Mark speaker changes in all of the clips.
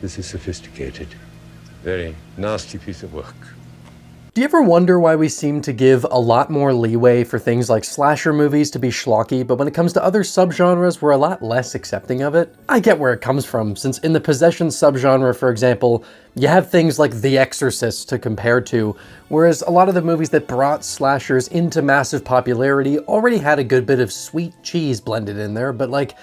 Speaker 1: This is sophisticated. Very nasty piece of work.
Speaker 2: Do you ever wonder why we seem to give a lot more leeway for things like slasher movies to be schlocky, but when it comes to other subgenres, we're a lot less accepting of it? I get where it comes from, since in the possession subgenre, for example, you have things like The Exorcist to compare to, whereas a lot of the movies that brought slashers into massive popularity already had a good bit of sweet cheese blended in there, but like,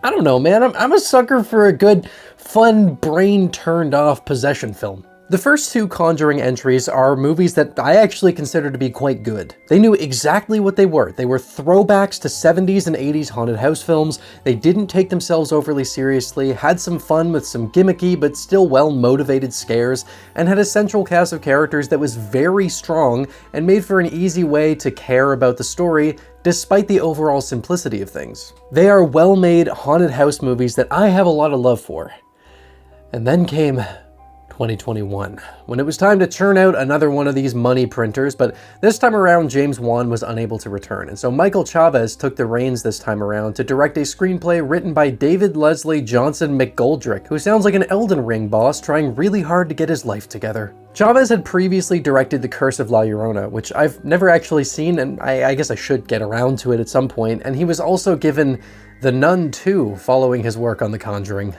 Speaker 2: I don't know, man, I'm a sucker for a good, fun, brain-turned-off possession film. The first two Conjuring entries are movies that I actually consider to be quite good. They knew exactly what they were. They were throwbacks to 70s and 80s haunted house films. They didn't take themselves overly seriously, had some fun with some gimmicky but still well-motivated scares, and had a central cast of characters that was very strong and made for an easy way to care about the story despite the overall simplicity of things. They are well-made haunted house movies that I have a lot of love for. And then came 2021, when it was time to churn out another one of these money printers, but this time around James Wan was unable to return, and so Michael Chaves took the reins this time around to direct a screenplay written by David Leslie Johnson McGoldrick, who sounds like an Elden Ring boss trying really hard to get his life together. Chaves had previously directed The Curse of La Llorona, which I've never actually seen, and I guess I should get around to it at some point, and he was also given The Nun 2 following his work on The Conjuring.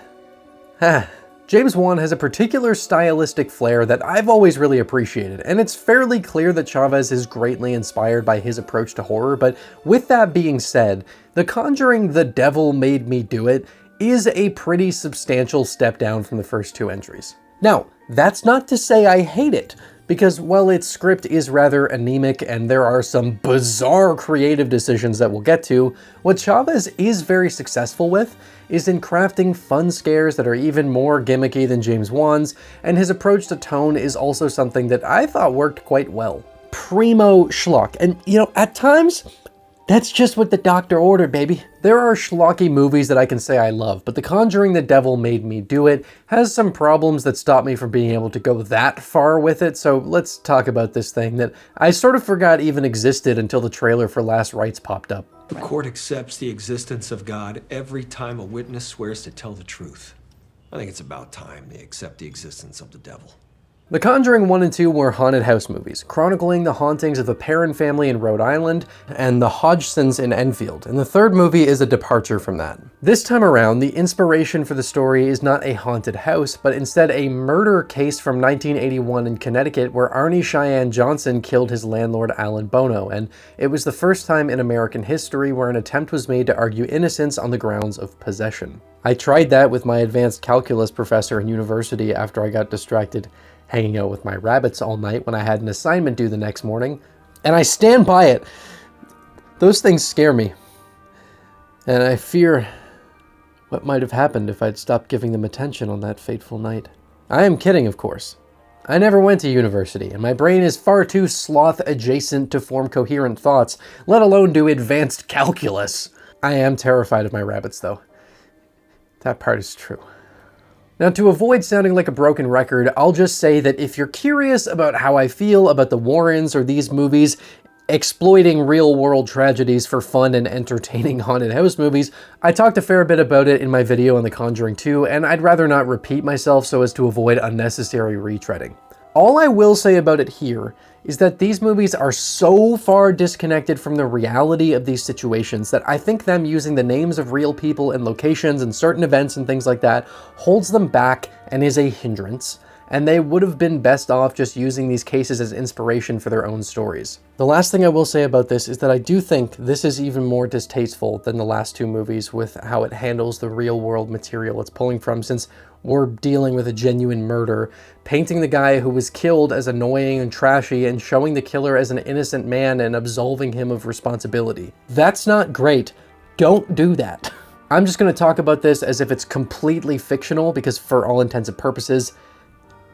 Speaker 2: James Wan has a particular stylistic flair that I've always really appreciated, and it's fairly clear that Chaves is greatly inspired by his approach to horror, but with that being said, The Conjuring The Devil Made Me Do It is a pretty substantial step down from the first two entries. Now, that's not to say I hate it, because while its script is rather anemic and there are some bizarre creative decisions that we'll get to, what Chaves is very successful with is in crafting fun scares that are even more gimmicky than James Wan's, and his approach to tone is also something that I thought worked quite well. Primo schlock, and you know, at times, that's just what the doctor ordered, baby. There are schlocky movies that I can say I love, but The Conjuring The Devil Made Me Do It has some problems that stop me from being able to go that far with it, so let's talk about this thing that I sort of forgot even existed until the trailer for Last Rites popped up.
Speaker 3: The court accepts the existence of God every time a witness swears to tell the truth. I think it's about time they accept the existence of the devil.
Speaker 2: The Conjuring 1 and 2 were haunted house movies, chronicling the hauntings of the Perron family in Rhode Island and the Hodgsons in Enfield, and the third movie is a departure from that. This time around, the inspiration for the story is not a haunted house, but instead a murder case from 1981 in Connecticut where Arnie Cheyenne Johnson killed his landlord Alan Bono, and it was the first time in American history where an attempt was made to argue innocence on the grounds of possession. I tried that with my advanced calculus professor in university after I got distracted hanging out with my rabbits all night when I had an assignment due the next morning, and I stand by it. Those things scare me, and I fear what might have happened if I'd stopped giving them attention on that fateful night. I am kidding, of course. I never went to university, and my brain is far too sloth-adjacent to form coherent thoughts, let alone do advanced calculus. I am terrified of my rabbits, though. That part is true. Now, to avoid sounding like a broken record, I'll just say that if you're curious about how I feel about the Warrens or these movies exploiting real-world tragedies for fun and entertaining haunted house movies, I talked a fair bit about it in my video on The Conjuring 2, and I'd rather not repeat myself so as to avoid unnecessary retreading. All I will say about it here is that these movies are so far disconnected from the reality of these situations that I think them using the names of real people and locations and certain events and things like that holds them back and is a hindrance, and they would have been best off just using these cases as inspiration for their own stories. The last thing I will say about this is that I do think this is even more distasteful than the last two movies with how it handles the real world material it's pulling from, since we're dealing with a genuine murder, painting the guy who was killed as annoying and trashy and showing the killer as an innocent man and absolving him of responsibility. That's not great. Don't do that. I'm just going to talk about this as if it's completely fictional because for all intents and purposes,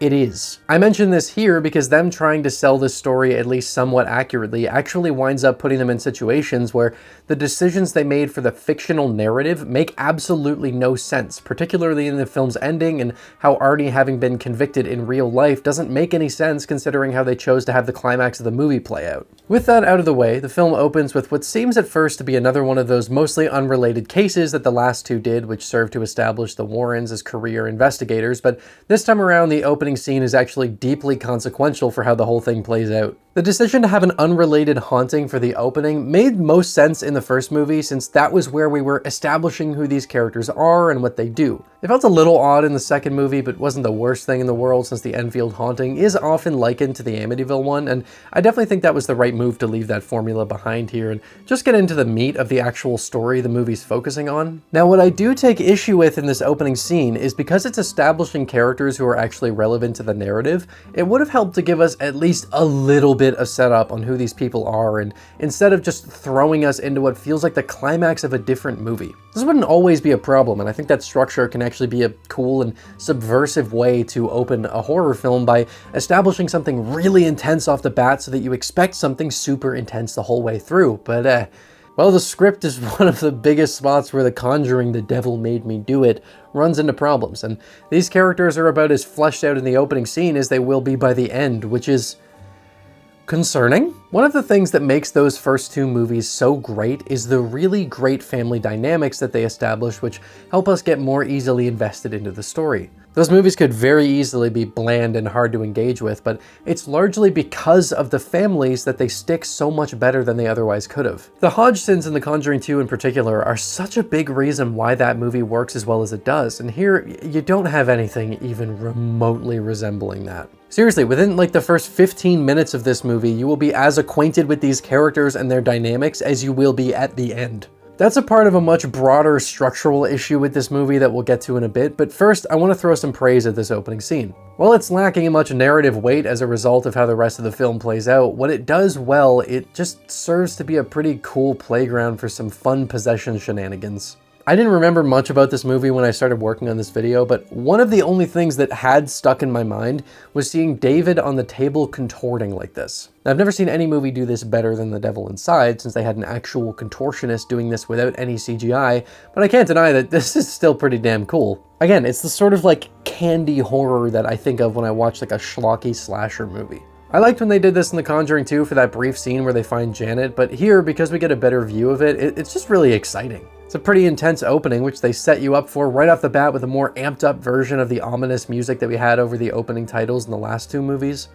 Speaker 2: It is. I mention this here because them trying to sell this story at least somewhat accurately actually winds up putting them in situations where the decisions they made for the fictional narrative make absolutely no sense, particularly in the film's ending, and how Arnie having been convicted in real life doesn't make any sense considering how they chose to have the climax of the movie play out. With that out of the way, the film opens with what seems at first to be another one of those mostly unrelated cases that the last two did, which served to establish the Warrens as career investigators, but this time around the opening scene is actually deeply consequential for how the whole thing plays out. The decision to have an unrelated haunting for the opening made most sense in the first movie, since that was where we were establishing who these characters are and what they do. It felt a little odd in the second movie, but wasn't the worst thing in the world, since the Enfield haunting is often likened to the Amityville one, and I definitely think that was the right move to leave that formula behind here and just get into the meat of the actual story the movie's focusing on. Now, what I do take issue with in this opening scene is because it's establishing characters who are actually relevant to the narrative, it would have helped to give us at least a little bit of setup on who these people are, and instead of just throwing us into what feels like the climax of a different movie. This wouldn't always be a problem, and I think that structure can actually be a cool and subversive way to open a horror film by establishing something really intense off the bat so that you expect something super intense the whole way through. But well, the script is one of the biggest spots where the Conjuring, The Devil Made Me Do It, runs into problems, and these characters are about as fleshed out in the opening scene as they will be by the end, which is concerning. One of the things that makes those first two movies so great is the really great family dynamics that they establish, which help us get more easily invested into the story. Those movies could very easily be bland and hard to engage with, but it's largely because of the families that they stick so much better than they otherwise could have. The Hodgsons in The Conjuring 2 in particular are such a big reason why that movie works as well as it does, and here you don't have anything even remotely resembling that. Seriously, within like the first 15 minutes of this movie, you will be as acquainted with these characters and their dynamics as you will be at the end. That's a part of a much broader structural issue with this movie that we'll get to in a bit, but first I want to throw some praise at this opening scene. While it's lacking in much narrative weight as a result of how the rest of the film plays out, what it does well, it just serves to be a pretty cool playground for some fun possession shenanigans. I didn't remember much about this movie when I started working on this video, but one of the only things that had stuck in my mind was seeing David on the table contorting like this. Now, I've never seen any movie do this better than The Devil Inside, since they had an actual contortionist doing this without any CGI, but I can't deny that this is still pretty damn cool. Again, it's the sort of like candy horror that I think of when I watch like a schlocky slasher movie. I liked when they did this in The Conjuring 2 for that brief scene where they find Janet, but here, because we get a better view of it, it's just really exciting. It's a pretty intense opening, which they set you up for right off the bat with a more amped up version of the ominous music that we had over the opening titles in the last two movies.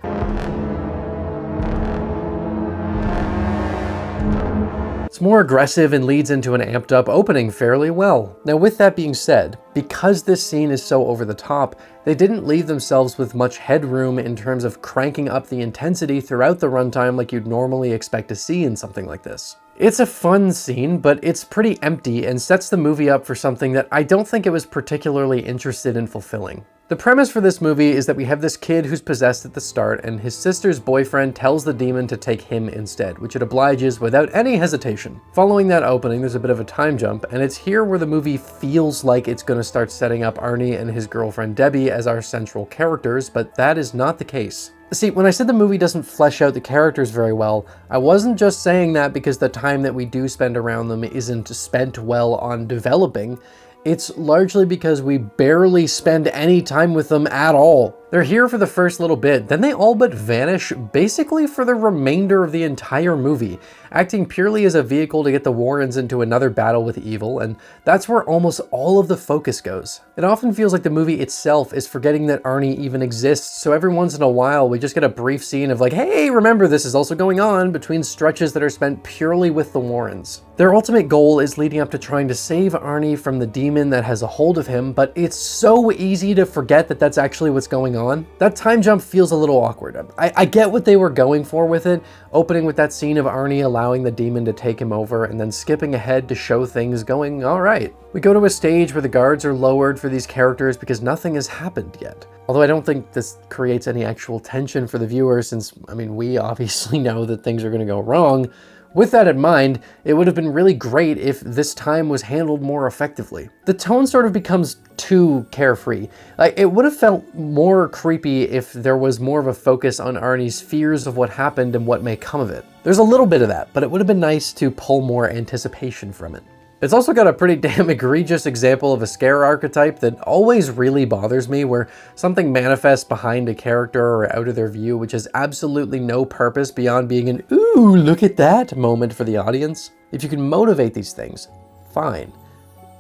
Speaker 2: It's more aggressive and leads into an amped up opening fairly well. Now, with that being said, because this scene is so over the top, they didn't leave themselves with much headroom in terms of cranking up the intensity throughout the runtime like you'd normally expect to see in something like this. It's a fun scene, but it's pretty empty and sets the movie up for something that I don't think it was particularly interested in fulfilling. The premise for this movie is that we have this kid who's possessed at the start, and his sister's boyfriend tells the demon to take him instead, which it obliges without any hesitation. Following that opening, there's a bit of a time jump, and it's here where the movie feels like it's going to start setting up Arnie and his girlfriend Debbie as our central characters, but that is not the case. See, when I said the movie doesn't flesh out the characters very well, I wasn't just saying that because the time that we do spend around them isn't spent well on developing. It's largely because we barely spend any time with them at all. They're here for the first little bit, then they all but vanish basically for the remainder of the entire movie, acting purely as a vehicle to get the Warrens into another battle with evil, and that's where almost all of the focus goes. It often feels like the movie itself is forgetting that Arnie even exists, so every once in a while we just get a brief scene of like, hey, remember this is also going on, between stretches that are spent purely with the Warrens. Their ultimate goal is leading up to trying to save Arnie from the demon that has a hold of him, but it's so easy to forget that that's actually what's going on. That time jump feels a little awkward. I get what they were going for with it, opening with that scene of Arnie allowing the demon to take him over and then skipping ahead to show things going all right. We go to a stage where the guards are lowered for these characters because nothing has happened yet. Although I don't think this creates any actual tension for the viewer since, I mean, we obviously know that things are going to go wrong. With that in mind, it would have been really great if this time was handled more effectively. The tone sort of becomes too carefree. Like, it would have felt more creepy if there was more of a focus on Arnie's fears of what happened and what may come of it. There's a little bit of that, but it would have been nice to pull more anticipation from it. It's also got a pretty damn egregious example of a scare archetype that always really bothers me, where something manifests behind a character or out of their view, which has absolutely no purpose beyond being an "ooh, look at that" moment for the audience. If you can motivate these things, fine.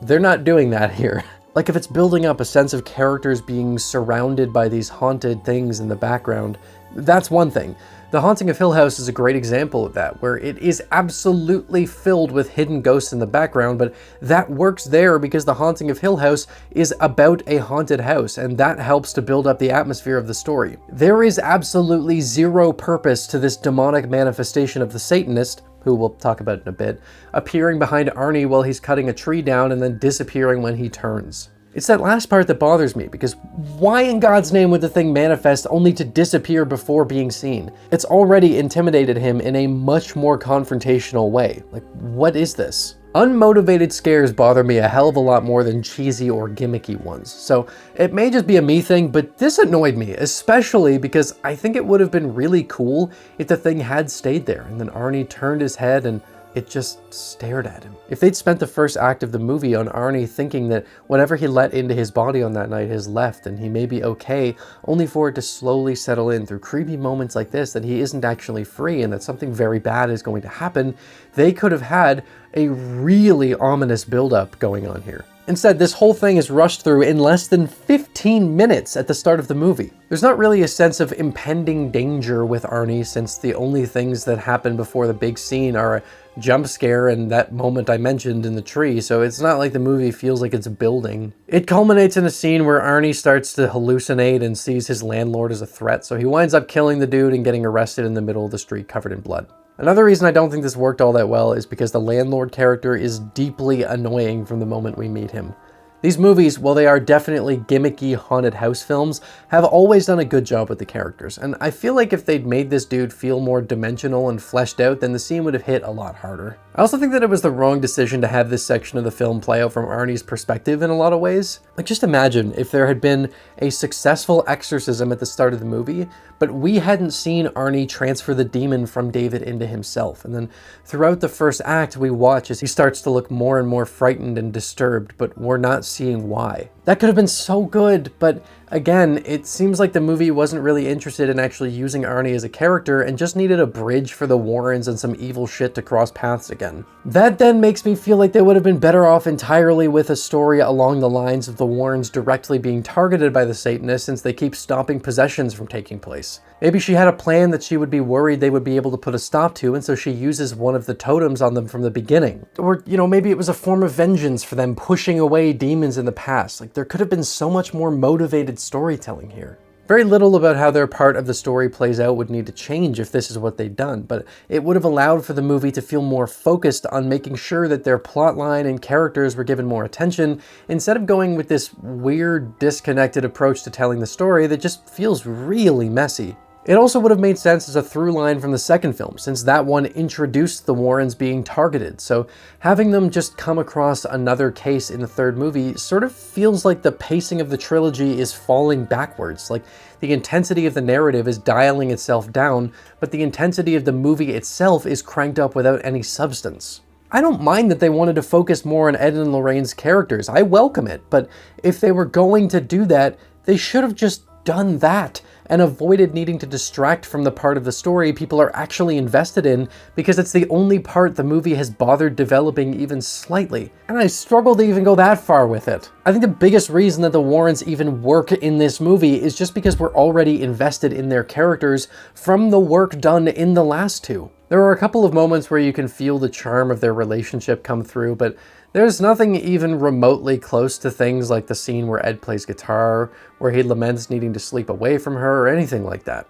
Speaker 2: They're not doing that here. Like, if it's building up a sense of characters being surrounded by these haunted things in the background, that's one thing. The Haunting of Hill House is a great example of that, where it is absolutely filled with hidden ghosts in the background, but that works there because The Haunting of Hill House is about a haunted house, and that helps to build up the atmosphere of the story. There is absolutely zero purpose to this demonic manifestation of the Satanist, who we'll talk about in a bit, appearing behind Arnie while he's cutting a tree down and then disappearing when he turns. It's that last part that bothers me, because why in God's name would the thing manifest only to disappear before being seen? It's already intimidated him in a much more confrontational way. Like, what is this? Unmotivated scares bother me a hell of a lot more than cheesy or gimmicky ones. So it may just be a me thing, but this annoyed me, especially because I think it would have been really cool if the thing had stayed there and then Arnie turned his head and it just stared at him. If they'd spent the first act of the movie on Arnie thinking that whatever he let into his body on that night has left and he may be okay, only for it to slowly settle in through creepy moments like this that he isn't actually free and that something very bad is going to happen, they could have had a really ominous buildup going on here. Instead, this whole thing is rushed through in less than 15 minutes at the start of the movie. There's not really a sense of impending danger with Arnie, since the only things that happen before the big scene are a jump scare and that moment I mentioned in the tree, so it's not like the movie feels like it's building. It culminates in a scene where Arnie starts to hallucinate and sees his landlord as a threat, so he winds up killing the dude and getting arrested in the middle of the street covered in blood. Another reason I don't think this worked all that well is because the landlord character is deeply annoying from the moment we meet him. These movies, while they are definitely gimmicky haunted house films, have always done a good job with the characters, and I feel like if they'd made this dude feel more dimensional and fleshed out, then the scene would have hit a lot harder. I also think that it was the wrong decision to have this section of the film play out from Arnie's perspective in a lot of ways. Like, just imagine if there had been a successful exorcism at the start of the movie, but we hadn't seen Arnie transfer the demon from David into himself, and then throughout the first act we watch as he starts to look more and more frightened and disturbed, but we're not seeing why. That could have been so good, but again, it seems like the movie wasn't really interested in actually using Arnie as a character and just needed a bridge for the Warrens and some evil shit to cross paths again. That then makes me feel like they would have been better off entirely with a story along the lines of the Warrens directly being targeted by the Satanists, since they keep stopping possessions from taking place. Maybe she had a plan that she would be worried they would be able to put a stop to, and so she uses one of the totems on them from the beginning. Or, maybe it was a form of vengeance for them pushing away demons in the past. Like, there could have been so much more motivated storytelling here. Very little about how their part of the story plays out would need to change if this is what they'd done, but it would have allowed for the movie to feel more focused on making sure that their plotline and characters were given more attention, instead of going with this weird, disconnected approach to telling the story that just feels really messy. It also would have made sense as a through line from the second film, since that one introduced the Warrens being targeted, so having them just come across another case in the third movie sort of feels like the pacing of the trilogy is falling backwards, like the intensity of the narrative is dialing itself down, but the intensity of the movie itself is cranked up without any substance. I don't mind that they wanted to focus more on Ed and Lorraine's characters, I welcome it, but if they were going to do that, they should have just done that and avoided needing to distract from the part of the story people are actually invested in, because it's the only part the movie has bothered developing even slightly. And I struggle to even go that far with it. I think the biggest reason that the Warrens even work in this movie is just because we're already invested in their characters from the work done in the last two. There are a couple of moments where you can feel the charm of their relationship come through, but there's nothing even remotely close to things like the scene where Ed plays guitar, where he laments needing to sleep away from her, or anything like that.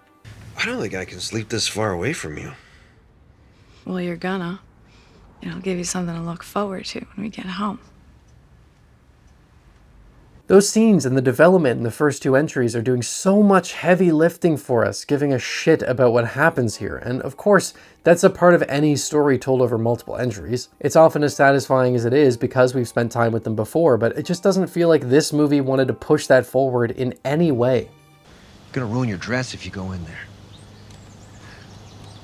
Speaker 4: I don't think I can sleep this far away from you.
Speaker 5: Well, you're gonna. It'll give you something to look forward to when we get home.
Speaker 2: Those scenes and the development in the first two entries are doing so much heavy lifting for us, giving a shit about what happens here. And of course, that's a part of any story told over multiple entries. It's often as satisfying as it is because we've spent time with them before, but it just doesn't feel like this movie wanted to push that forward in any way.
Speaker 4: You're gonna ruin your dress if you go in there.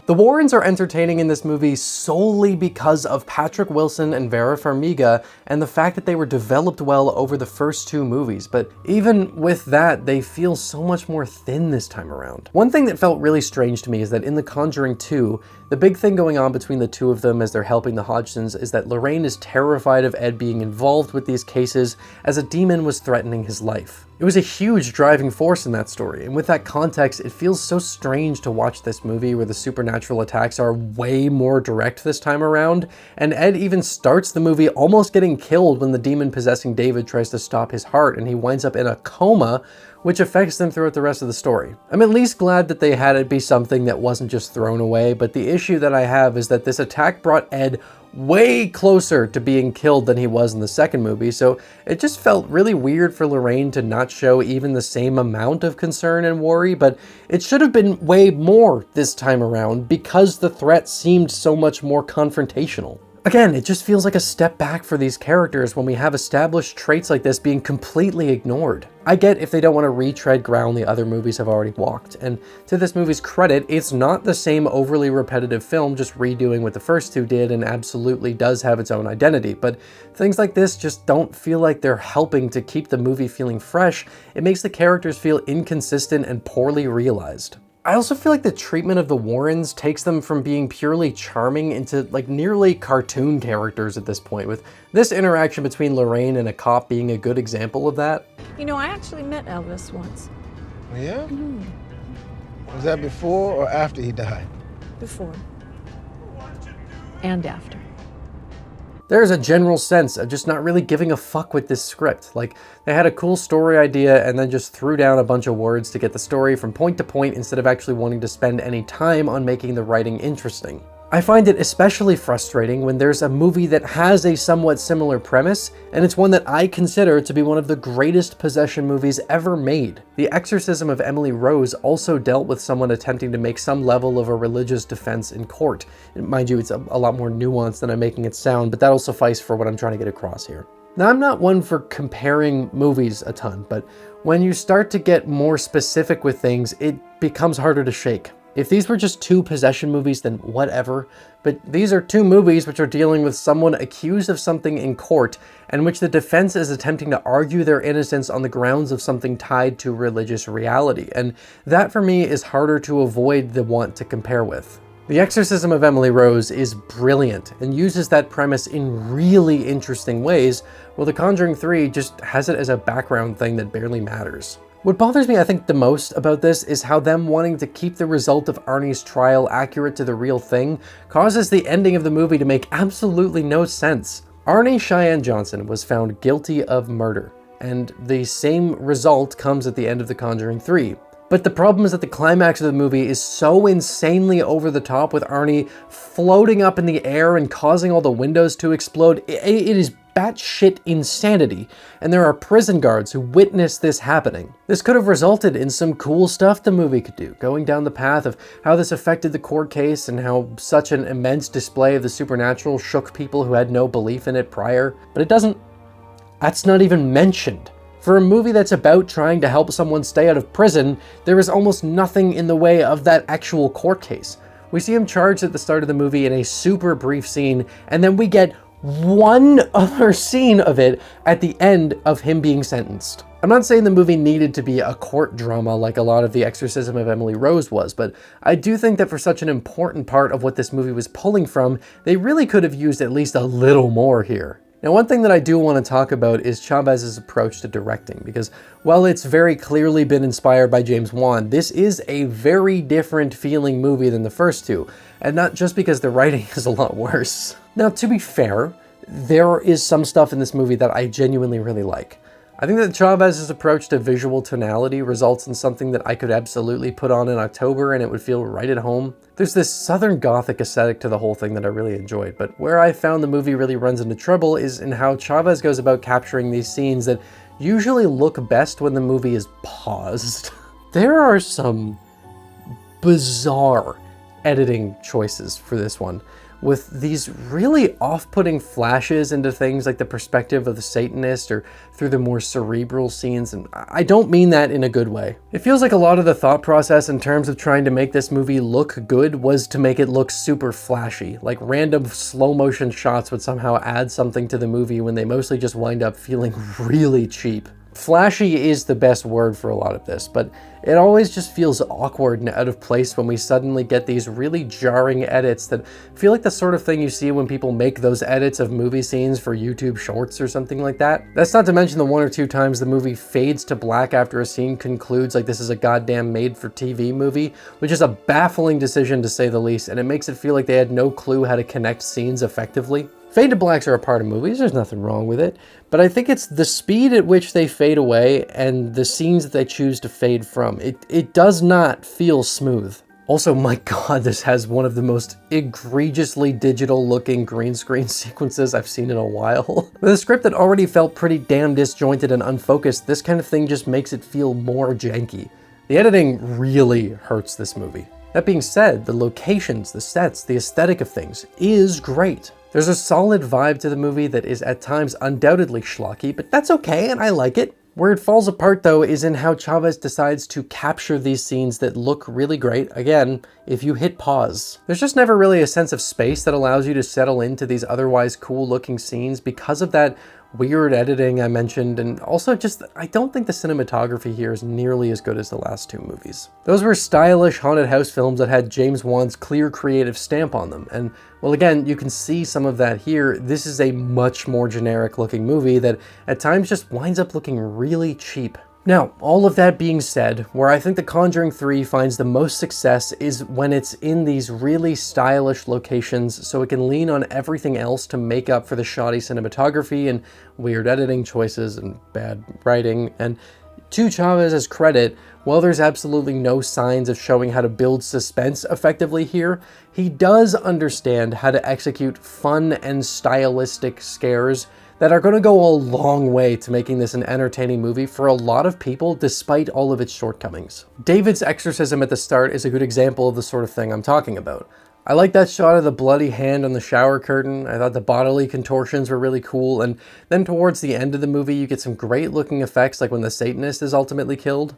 Speaker 2: The Warrens are entertaining in this movie solely because of Patrick Wilson and Vera Farmiga and the fact that they were developed well over the first two movies, but even with that, they feel so much more thin this time around. One thing that felt really strange to me is that in The Conjuring 2, the big thing going on between the two of them as they're helping the Hodgsons is that Lorraine is terrified of Ed being involved with these cases as a demon was threatening his life. It was a huge driving force in that story, and with that context, it feels so strange to watch this movie where the supernatural attacks are way more direct this time around, and Ed even starts the movie almost getting killed when the demon possessing David tries to stop his heart and he winds up in a coma, which affects them throughout the rest of the story. I'm at least glad that they had it be something that wasn't just thrown away, but the issue that I have is that this attack brought Ed way closer to being killed than he was in the second movie, so it just felt really weird for Lorraine to not show even the same amount of concern and worry, but it should have been way more this time around because the threat seemed so much more confrontational. Again, it just feels like a step back for these characters when we have established traits like this being completely ignored. I get if they don't want to retread ground the other movies have already walked, and to this movie's credit, it's not the same overly repetitive film just redoing what the first two did and absolutely does have its own identity, but things like this just don't feel like they're helping to keep the movie feeling fresh. It makes the characters feel inconsistent and poorly realized. I also feel like the treatment of the Warrens takes them from being purely charming into like nearly cartoon characters at this point, with this interaction between Lorraine and a cop being a good example of that.
Speaker 6: You know, I actually met Elvis once.
Speaker 7: Yeah? Was that before or after he died?
Speaker 6: Before. And after.
Speaker 2: There's a general sense of just not really giving a fuck with this script. Like, they had a cool story idea and then just threw down a bunch of words to get the story from point to point instead of actually wanting to spend any time on making the writing interesting. I find it especially frustrating when there's a movie that has a somewhat similar premise, and it's one that I consider to be one of the greatest possession movies ever made. The Exorcism of Emily Rose also dealt with someone attempting to make some level of a religious defense in court. And mind you, it's a lot more nuanced than I'm making it sound, but that'll suffice for what I'm trying to get across here. Now, I'm not one for comparing movies a ton, but when you start to get more specific with things, it becomes harder to shake. If these were just two possession movies, then whatever, but these are two movies which are dealing with someone accused of something in court, and which the defense is attempting to argue their innocence on the grounds of something tied to religious reality, and that for me is harder to avoid the want to compare with. The Exorcism of Emily Rose is brilliant and uses that premise in really interesting ways, while The Conjuring 3 just has it as a background thing that barely matters. What bothers me, I think, the most about this is how them wanting to keep the result of Arnie's trial accurate to the real thing causes the ending of the movie to make absolutely no sense. Arnie Cheyenne Johnson was found guilty of murder, and the same result comes at the end of The Conjuring 3. But the problem is that the climax of the movie is so insanely over the top, with Arnie floating up in the air and causing all the windows to explode. It is batshit insanity, and there are prison guards who witness this happening. This could have resulted in some cool stuff the movie could do, going down the path of how this affected the court case and how such an immense display of the supernatural shook people who had no belief in it prior, but it doesn't. That's not even mentioned. For a movie that's about trying to help someone stay out of prison, there is almost nothing in the way of that actual court case. We see him charged at the start of the movie in a super brief scene, and then we get one other scene of it at the end of him being sentenced. I'm not saying the movie needed to be a court drama like a lot of The Exorcism of Emily Rose was, but I do think that for such an important part of what this movie was pulling from, they really could have used at least a little more here. Now, one thing that I do want to talk about is Chaves' approach to directing, because while it's very clearly been inspired by James Wan, this is a very different feeling movie than the first two, and not just because the writing is a lot worse. Now, to be fair, there is some stuff in this movie that I genuinely really like. I think that Chaves' approach to visual tonality results in something that I could absolutely put on in October and it would feel right at home. There's this Southern Gothic aesthetic to the whole thing that I really enjoyed, but where I found the movie really runs into trouble is in how Chaves goes about capturing these scenes that usually look best when the movie is paused. There are some bizarre editing choices for this one, with these really off-putting flashes into things like the perspective of the Satanist or through the more cerebral scenes, and I don't mean that in a good way. It feels like a lot of the thought process in terms of trying to make this movie look good was to make it look super flashy, like random slow-motion shots would somehow add something to the movie when they mostly just wind up feeling really cheap. Flashy is the best word for a lot of this, but it always just feels awkward and out of place when we suddenly get these really jarring edits that feel like the sort of thing you see when people make those edits of movie scenes for YouTube shorts or something like that. That's not to mention the 1 or 2 times the movie fades to black after a scene concludes like this is a goddamn made-for-TV movie, which is a baffling decision to say the least, and it makes it feel like they had no clue how to connect scenes effectively. Fade to blacks are a part of movies, there's nothing wrong with it, but I think it's the speed at which they fade away and the scenes that they choose to fade from. It does not feel smooth. Also, my god, this has one of the most egregiously digital looking green screen sequences I've seen in a while. With a script that already felt pretty damn disjointed and unfocused, this kind of thing just makes it feel more janky. The editing really hurts this movie. That being said, the locations, the sets, the aesthetic of things is great. There's a solid vibe to the movie that is at times undoubtedly schlocky, but that's okay and I like it. Where it falls apart though is in how Chaves decides to capture these scenes that look really great, again, if you hit pause. There's just never really a sense of space that allows you to settle into these otherwise cool looking scenes because of that weird editing I mentioned, and also just, I don't think the cinematography here is nearly as good as the last 2 movies. Those were stylish haunted house films that had James Wan's clear creative stamp on them, and well again, you can see some of that here. This is a much more generic looking movie that at times just winds up looking really cheap. Now, all of that being said, where I think The Conjuring 3 finds the most success is when it's in these really stylish locations so it can lean on everything else to make up for the shoddy cinematography and weird editing choices and bad writing. And to Chaves' credit, while there's absolutely no signs of showing how to build suspense effectively here, he does understand how to execute fun and stylistic scares that are going to go a long way to making this an entertaining movie for a lot of people despite all of its shortcomings. David's exorcism at the start is a good example of the sort of thing I'm talking about. I like that shot of the bloody hand on the shower curtain. I thought the bodily contortions were really cool, and then towards the end of the movie you get some great looking effects like when the Satanist is ultimately killed.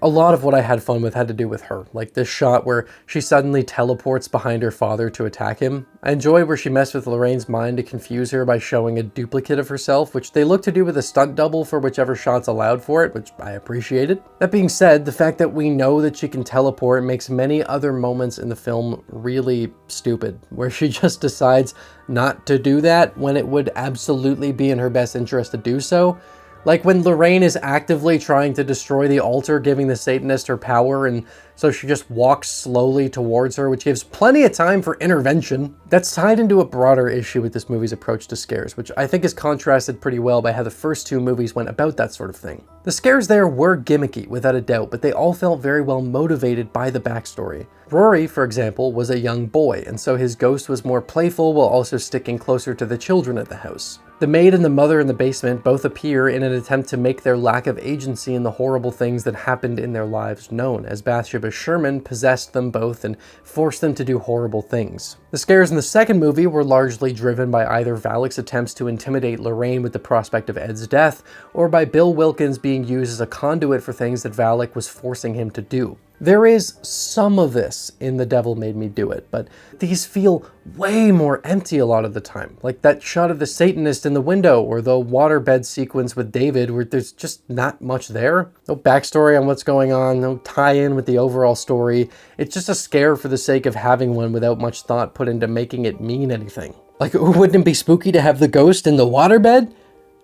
Speaker 2: A lot of what I had fun with had to do with her, like this shot where she suddenly teleports behind her father to attack him. I enjoy where she messed with Lorraine's mind to confuse her by showing a duplicate of herself, which they look to do with a stunt double for whichever shot's allowed for it, which I appreciated. That being said, the fact that we know that she can teleport makes many other moments in the film really stupid, where she just decides not to do that when it would absolutely be in her best interest to do so. Like when Lorraine is actively trying to destroy the altar, giving the Satanist her power, and so she just walks slowly towards her, which gives plenty of time for intervention. That's tied into a broader issue with this movie's approach to scares, which I think is contrasted pretty well by how the first 2 movies went about that sort of thing. The scares there were gimmicky, without a doubt, but they all felt very well motivated by the backstory. Rory, for example, was a young boy, and so his ghost was more playful while also sticking closer to the children at the house. The maid and the mother in the basement both appear in an attempt to make their lack of agency in the horrible things that happened in their lives known, as Bathsheba Sherman possessed them both and forced them to do horrible things. The scares in the second movie were largely driven by either Valak's attempts to intimidate Lorraine with the prospect of Ed's death, or by Bill Wilkins being used as a conduit for things that Valak was forcing him to do. There is some of this in The Devil Made Me Do It, but these feel way more empty a lot of the time. Like that shot of the Satanist in the window, or the waterbed sequence with David, where there's just not much there. No backstory on what's going on, no tie-in with the overall story. It's just a scare for the sake of having one without much thought put into making it mean anything. Like, wouldn't it be spooky to have the ghost in the waterbed?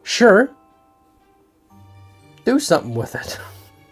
Speaker 2: Sure. Do something with it.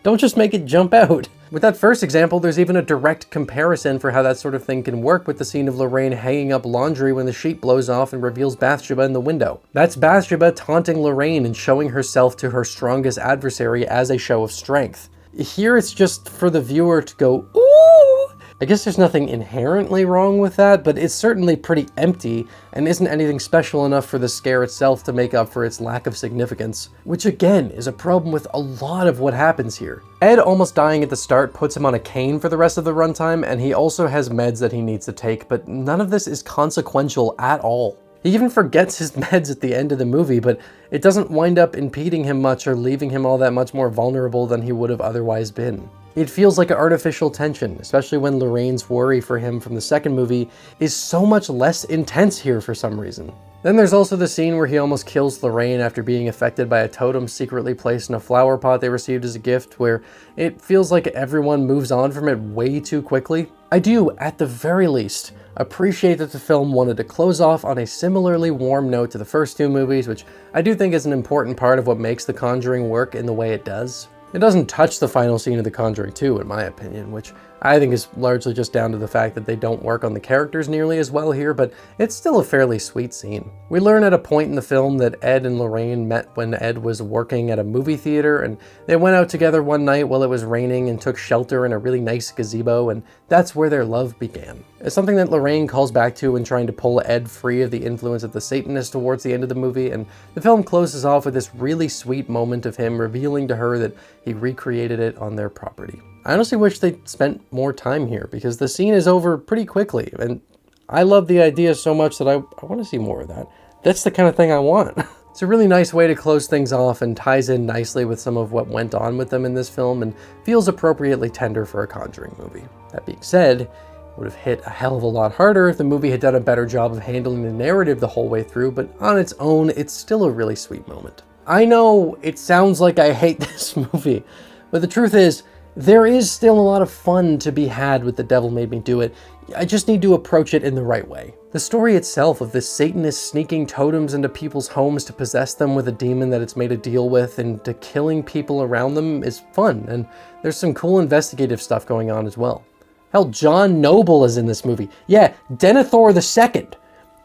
Speaker 2: Don't just make it jump out. With that first example, there's even a direct comparison for how that sort of thing can work with the scene of Lorraine hanging up laundry when the sheet blows off and reveals Bathsheba in the window. That's Bathsheba taunting Lorraine and showing herself to her strongest adversary as a show of strength. Here it's just for the viewer to go, ooh, I guess there's nothing inherently wrong with that, but it's certainly pretty empty and isn't anything special enough for the scare itself to make up for its lack of significance, which again is a problem with a lot of what happens here. Ed almost dying at the start puts him on a cane for the rest of the runtime, and he also has meds that he needs to take, but none of this is consequential at all. He even forgets his meds at the end of the movie, but it doesn't wind up impeding him much or leaving him all that much more vulnerable than he would have otherwise been. It feels like an artificial tension, especially when Lorraine's worry for him from the second movie is so much less intense here for some reason. Then there's also the scene where he almost kills Lorraine after being affected by a totem secretly placed in a flower pot they received as a gift, where it feels like everyone moves on from it way too quickly. I do, at the very least, appreciate that the film wanted to close off on a similarly warm note to the first two movies, which I do think is an important part of what makes The Conjuring work in the way it does. It doesn't touch the final scene of The Conjuring 2, in my opinion, which I think is largely just down to the fact that they don't work on the characters nearly as well here, but it's still a fairly sweet scene. We learn at a point in the film that Ed and Lorraine met when Ed was working at a movie theater, and they went out together one night while it was raining and took shelter in a really nice gazebo, and that's where their love began. It's something that Lorraine calls back to when trying to pull Ed free of the influence of the Satanist towards the end of the movie, and the film closes off with this really sweet moment of him revealing to her that he recreated it on their property. I honestly wish they'd spent more time here, because the scene is over pretty quickly, and I love the idea so much that I want to see more of that. That's the kind of thing I want. It's a really nice way to close things off and ties in nicely with some of what went on with them in this film and feels appropriately tender for a Conjuring movie. That being said, it would have hit a hell of a lot harder if the movie had done a better job of handling the narrative the whole way through, but on its own, it's still a really sweet moment. I know it sounds like I hate this movie, but the truth is, there is still a lot of fun to be had with The Devil Made Me Do It. I just need to approach it in the right way. The story itself of this Satanist sneaking totems into people's homes to possess them with a demon that it's made a deal with and to killing people around them is fun, and there's some cool investigative stuff going on as well. Hell, John Noble is in this movie. Yeah, Denethor II.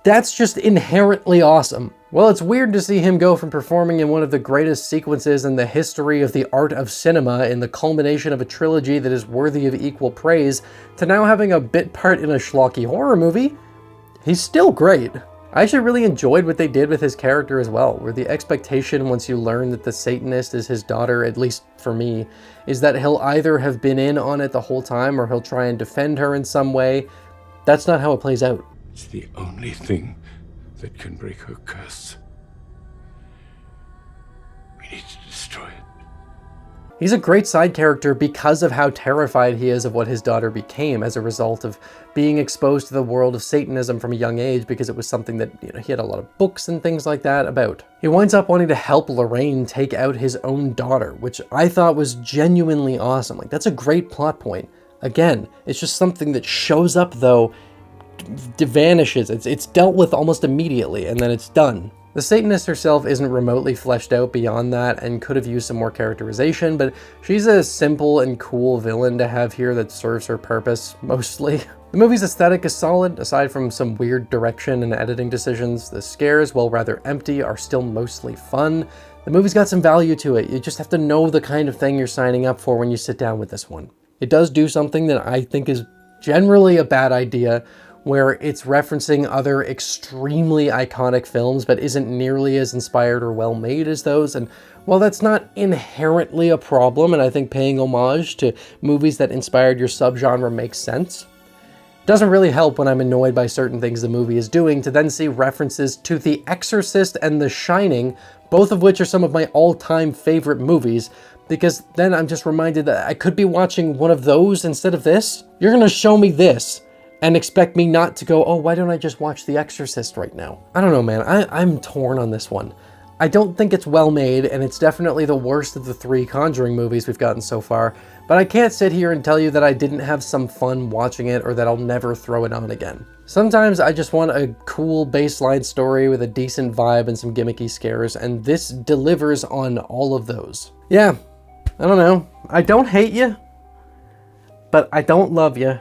Speaker 2: That's just inherently awesome. Well, it's weird to see him go from performing in one of the greatest sequences in the history of the art of cinema in the culmination of a trilogy that is worthy of equal praise to now having a bit part in a schlocky horror movie. He's still great. I actually really enjoyed what they did with his character as well, where the expectation once you learn that the Satanist is his daughter, at least for me, is that he'll either have been in on it the whole time or he'll try and defend her in some way. That's not how it plays out.
Speaker 1: It's the only thing that can break her curse. We need to destroy it.
Speaker 2: He's a great side character because of how terrified he is of what his daughter became as a result of being exposed to the world of Satanism from a young age, because it was something that, he had a lot of books and things like that about. He winds up wanting to help Lorraine take out his own daughter, which I thought was genuinely awesome. Like, that's a great plot point. Again, it's just something that shows up though, vanishes. It's dealt with almost immediately, and then it's done. The Satanist herself isn't remotely fleshed out beyond that and could have used some more characterization, but she's a simple and cool villain to have here that serves her purpose, mostly. The movie's aesthetic is solid, aside from some weird direction and editing decisions. The scares, while rather empty, are still mostly fun. The movie's got some value to it. You just have to know the kind of thing you're signing up for when you sit down with this one. It does do something that I think is generally a bad idea, where it's referencing other extremely iconic films but isn't nearly as inspired or well made as those. And while that's not inherently a problem, and I think paying homage to movies that inspired your subgenre makes sense, it doesn't really help when I'm annoyed by certain things the movie is doing to then see references to The Exorcist and The Shining, both of which are some of my all-time favorite movies, because then I'm just reminded that I could be watching one of those instead of this. You're gonna show me this and expect me not to go, oh, why don't I just watch The Exorcist right now? I don't know, man. I'm torn on this one. I don't think it's well made, and it's definitely the worst of the 3 Conjuring movies we've gotten so far, but I can't sit here and tell you that I didn't have some fun watching it or that I'll never throw it on again. Sometimes I just want a cool baseline story with a decent vibe and some gimmicky scares, and this delivers on all of those. Yeah, I don't know. I don't hate you, but I don't love you.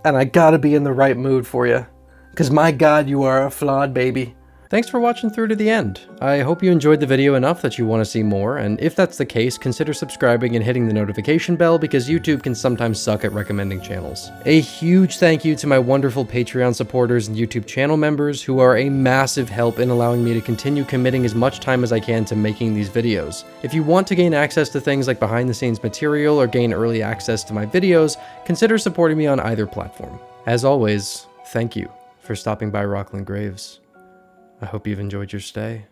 Speaker 2: And I gotta be in the right mood for you. Because my God, you are a flawed baby. Thanks for watching through to the end. I hope you enjoyed the video enough that you want to see more, and if that's the case, consider subscribing and hitting the notification bell because YouTube can sometimes suck at recommending channels. A huge thank you to my wonderful Patreon supporters and YouTube channel members who are a massive help in allowing me to continue committing as much time as I can to making these videos. If you want to gain access to things like behind the scenes material or gain early access to my videos, consider supporting me on either platform. As always, thank you for stopping by Rocklin Graves. I hope you've enjoyed your stay.